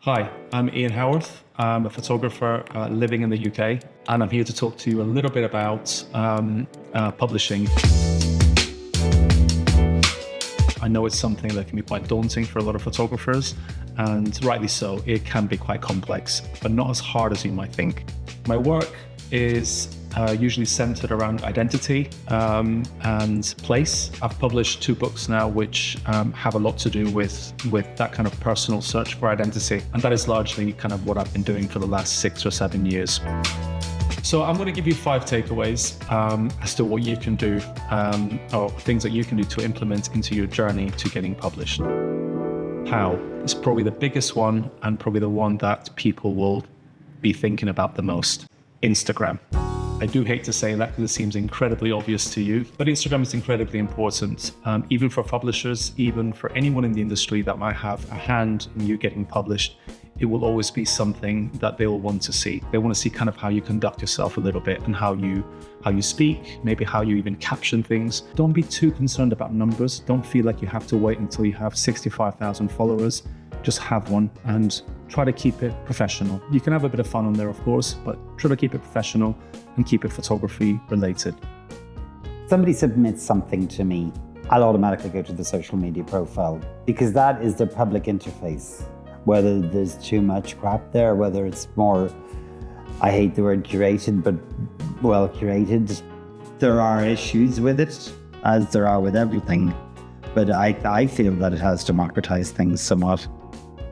Hi, I'm Ian Howorth. I'm a photographer living in the UK, and I'm here to talk to you a little bit about publishing. I know it's something that can be quite daunting for a lot of photographers, and rightly so. It can be quite complex, but not as hard as you might think. My work is usually centered around identity and place. I've published 2 books now which have a lot to do with that kind of personal search for identity, and that is largely kind of what I've been doing for the last 6 or 7 years. So I'm going to give you 5 takeaways as to what you can do, or things that you can do to implement into your journey to getting published. How is probably the biggest one, and probably the one that people will be thinking about the most. Instagram. I do hate to say that because it seems incredibly obvious to you, but Instagram is incredibly important, even for publishers, even for anyone in the industry that might have a hand in you getting published. It will always be something that they will want to see. They want to see kind of how you conduct yourself a little bit, and how you speak, maybe how you even caption things. Don't be too concerned about numbers. Don't feel like you have to wait until you have 65,000 followers. Just have one and try to keep it professional. You can have a bit of fun on there, of course, but try to keep it professional and keep it photography related. Somebody submits something to me, I'll automatically go to the social media profile, because that is their public interface. Whether there's too much crap there, whether it's more, I hate the word curated, but well curated. There are issues with it, as there are with everything, but I feel that it has democratized things somewhat.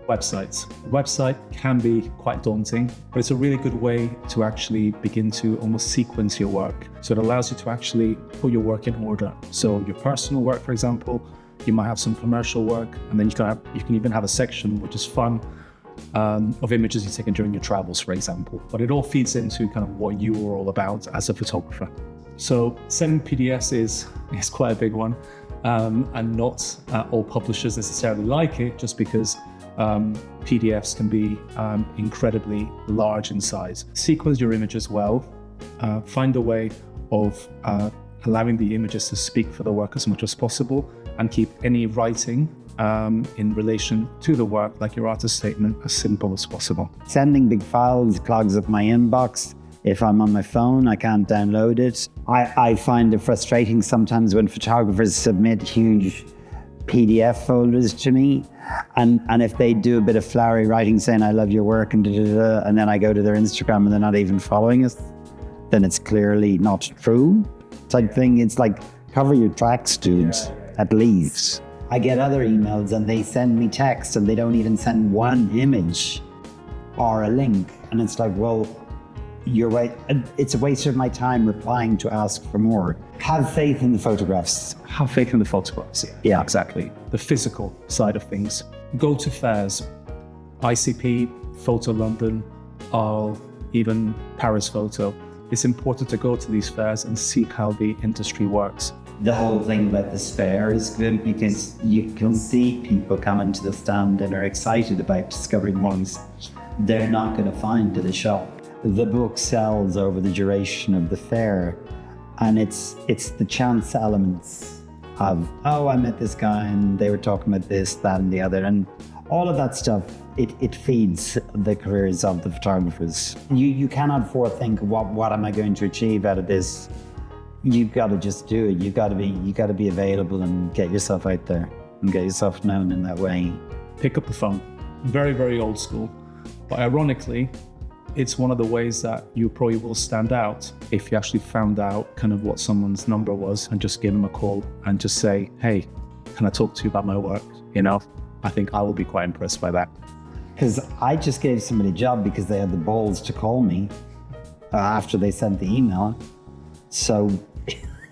Websites. Website can be quite daunting, but it's a really good way to actually begin to almost sequence your work. So it allows you to actually put your work in order. So your personal work, for example, you might have some commercial work, and then you can even have a section which is fun of images you've taken during your travels, for example. But it all feeds into kind of what you are all about as a photographer. So sending PDFs is quite a big one, and not all publishers necessarily like it, just because PDFs can be incredibly large in size. Sequence your images well. Find a way of allowing the images to speak for the work as much as possible, and keep any writing in relation to the work, like your artist statement, as simple as possible. Sending big files clogs up my inbox. If I'm on my phone, I can't download it. I find it frustrating sometimes when photographers submit huge PDF folders to me, and if they do a bit of flowery writing saying I love your work and and then I go to their Instagram and they're not even following us, then it's clearly not true type thing. It's like, cover your tracks, dudes, at least. I get other emails and they send me text and they don't even send one image or a link, and it's like, well, you're right. It's a waste of my time replying to ask for more. Have faith in the photographs. Have faith in the photographs. Yeah, exactly. The physical side of things. Go to fairs. ICP, Photo London, or even Paris Photo. It's important to go to these fairs and see how the industry works. The whole thing about this fair is good because you can see people coming to the stand and are excited about discovering ones they're not going to find at a shop. The book sells over the duration of the fair, and it's the chance elements of, oh, I met this guy and they were talking about this, that and the other, and all of that stuff, it feeds the careers of the photographers. You cannot forethink what am I going to achieve out of this. You've got to just do it. You've got to be available and get yourself out there and get yourself known in that way. Pick up the phone. Very, very old school. But ironically, it's one of the ways that you probably will stand out if you actually found out kind of what someone's number was, and just give them a call and just say, hey, can I talk to you about my work? I think I will be quite impressed by that. Because I just gave somebody a job because they had the balls to call me after they sent the email. So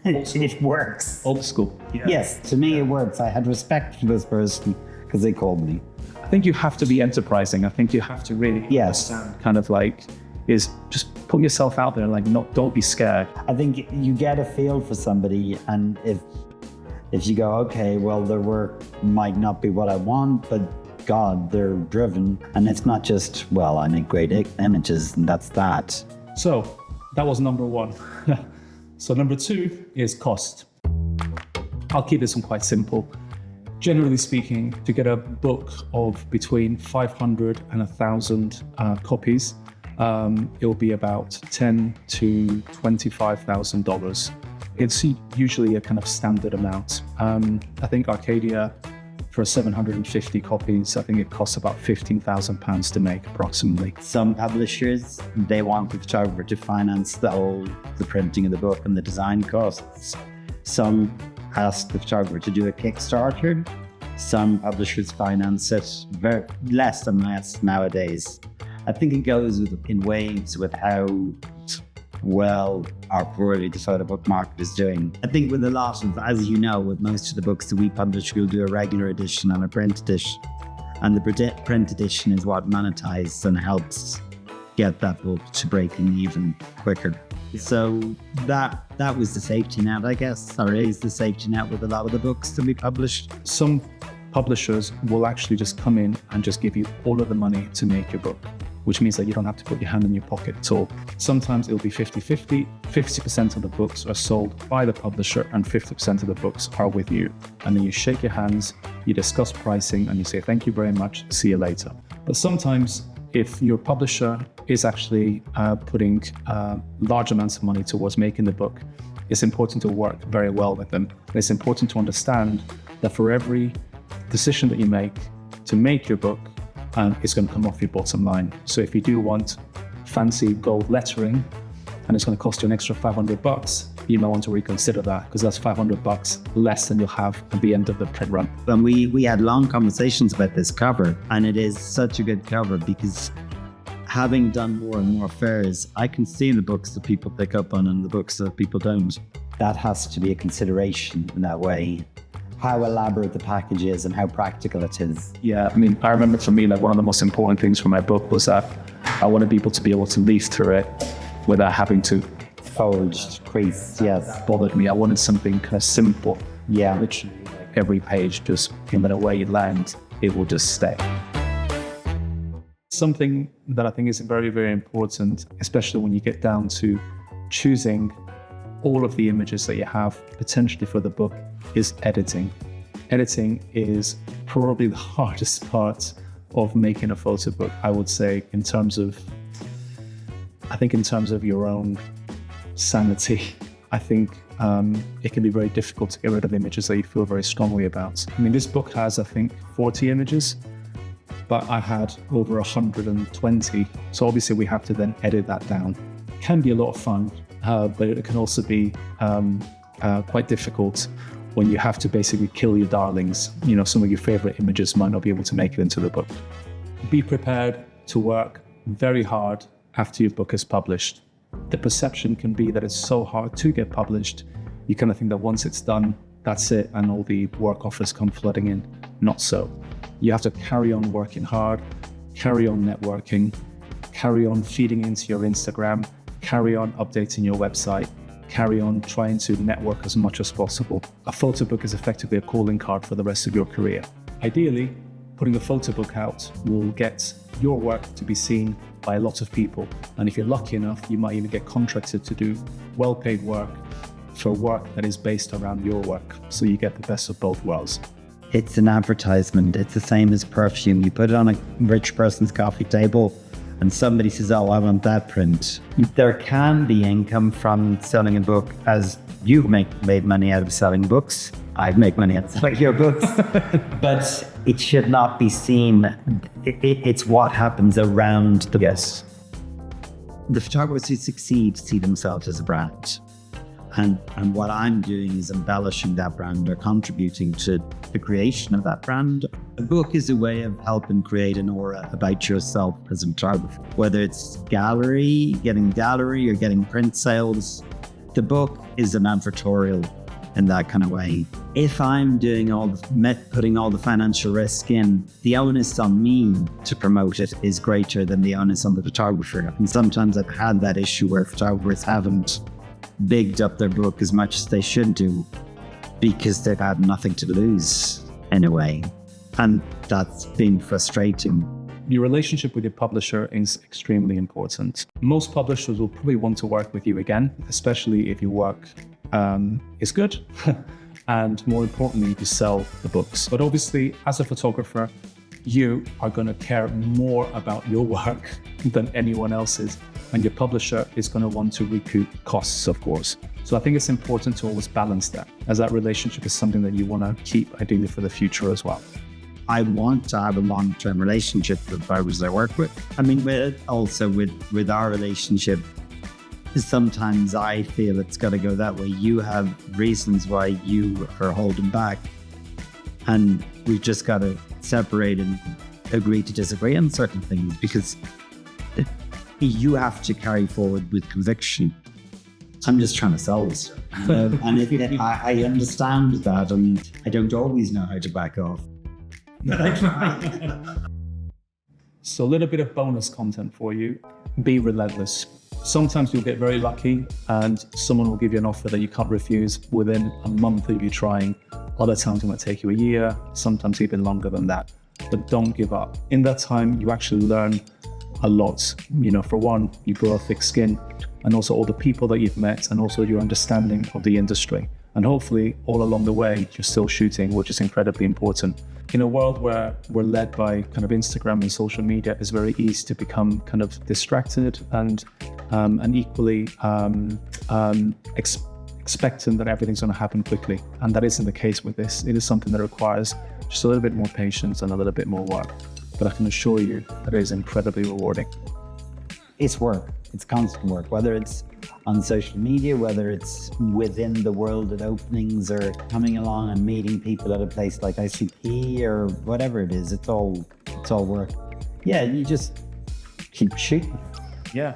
it works. Old school. Yeah. Yes, to me it works. I had respect for this person because they called me. I think you have to be enterprising. I think you have to really understand kind of like, is just put yourself out there, like don't be scared. I think you get a feel for somebody, and if you go, okay, well, their work might not be what I want, but God, they're driven. And it's not just, well, I make great images and that's that. So that was number 1. So number 2 is cost. I'll keep this one quite simple. Generally speaking, to get a book of between 500 and 1,000 copies, it will be about $10,000 to $25,000. It's usually a kind of standard amount. I think Arcadia, for 750 copies, I think it costs about £15,000 to make approximately. Some publishers, they want the photographer to finance the printing of the book and the design costs. Some ask the photographer to do a Kickstarter. Some publishers finance it very less and less nowadays. I think it goes in waves with how well or poorly the photo book market is doing. I think with a lot of, as you know, with most of the books that we publish, we'll do a regular edition and a print edition. And the print edition is what monetizes and helps get that book to breaking even quicker. So that was the safety net, I guess, or is the safety net with a lot of the books that we published. Some publishers will actually just come in and just give you all of the money to make your book, which means that you don't have to put your hand in your pocket at all. Sometimes it'll be 50-50. 50% of the books are sold by the publisher and 50% of the books are with you. And then you shake your hands, you discuss pricing, and you say, thank you very much, see you later. But sometimes if your publisher is actually putting large amounts of money towards making the book, it's important to work very well with them. And it's important to understand that for every decision that you make to make your book, it's going to come off your bottom line. So if you do want fancy gold lettering and it's going to cost you an extra $500, you might want to reconsider that, because that's $500 less than you'll have at the end of the print run. And we had long conversations about this cover, and it is such a good cover because having done more and more fairs, I can see the books that people pick up on and the books that people don't. That has to be a consideration in that way. How elaborate the package is and how practical it is. Yeah, I mean, I remember for me, like one of the most important things for my book was that I wanted people to be able to leaf through it without having to fold, crease, yes. Bothered me. I wanted something kind of simple. Yeah. Literally, like every page, just no matter where you land, it will just stay. Something that I think is very, very important, especially when you get down to choosing all of the images that you have potentially for the book, is editing. Editing is probably the hardest part of making a photo book, I would say, in terms of your own sanity. I think it can be very difficult to get rid of images that you feel very strongly about. I mean, this book has, I think, 40 images, but I had over 120. So obviously we have to then edit that down. It can be a lot of fun, but it can also be quite difficult when you have to basically kill your darlings. You know, some of your favorite images might not be able to make it into the book. Be prepared to work very hard after your book is published. The perception can be that it's so hard to get published. You kind of think that once it's done, that's it, and all the work offers come flooding in. Not so. You have to carry on working hard, carry on networking, carry on feeding into your Instagram, carry on updating your website, carry on trying to network as much as possible. A photo book is effectively a calling card for the rest of your career. Ideally, putting a photo book out will get your work to be seen by a lot of people. And if you're lucky enough, you might even get contracted to do well-paid work for work that is based around your work. So you get the best of both worlds. It's an advertisement. It's the same as perfume. You put it on a rich person's coffee table and somebody says, oh, I want that print. There can be income from selling a book, as you've made money out of selling books. I'd make money out of selling your books. But it should not be seen. It's what happens around the Yes. The photographers who succeed see themselves as a brand. And what I'm doing is embellishing that brand or contributing to the creation of that brand. A book is a way of helping create an aura about yourself as a photographer. Whether it's getting gallery or getting print sales, the book is an advertorial in that kind of way. If I'm doing putting all the financial risk in, the onus on me to promote it is greater than the onus on the photographer. And sometimes I've had that issue where photographers haven't bigged up their book as much as they should do because they've had nothing to lose in a way. And that's been frustrating. Your relationship with your publisher is extremely important. Most publishers will probably want to work with you again, especially if your work is good. and more importantly, to sell the books. But obviously, as a photographer, you are going to care more about your work than anyone else's, and your publisher is going to want to recoup costs, of course. So I think it's important to always balance that, as that relationship is something that you want to keep ideally for the future as well. I want to have a long-term relationship with writers I work with. I mean, with our relationship, sometimes I feel it's got to go that way. You have reasons why you are holding back, and we've just got to separate and agree to disagree on certain things, because you have to carry forward with conviction. I'm just trying to sell this stuff. And I understand that, and I don't always know how to back off. So a little bit of bonus content for you. Be relentless. Sometimes you'll get very lucky and someone will give you an offer that you can't refuse within a month of you trying. Other times it might take you a year, sometimes even longer than that. But don't give up. In that time, you actually learn a lot. For one, you grow a thick skin, and also all the people that you've met, and also your understanding of the industry. And hopefully all along the way, you're still shooting, which is incredibly important. In a world where we're led by kind of Instagram and social media, it's very easy to become kind of distracted and equally expectant that everything's going to happen quickly. And that isn't the case with this. It is something that requires just a little bit more patience and a little bit more work. But I can assure you that it is incredibly rewarding. It's work. It's constant work, whether it's on social media, whether it's within the world at openings, or coming along and meeting people at a place like ICP or whatever it is. It's all work. Yeah, you just keep shooting. Yeah.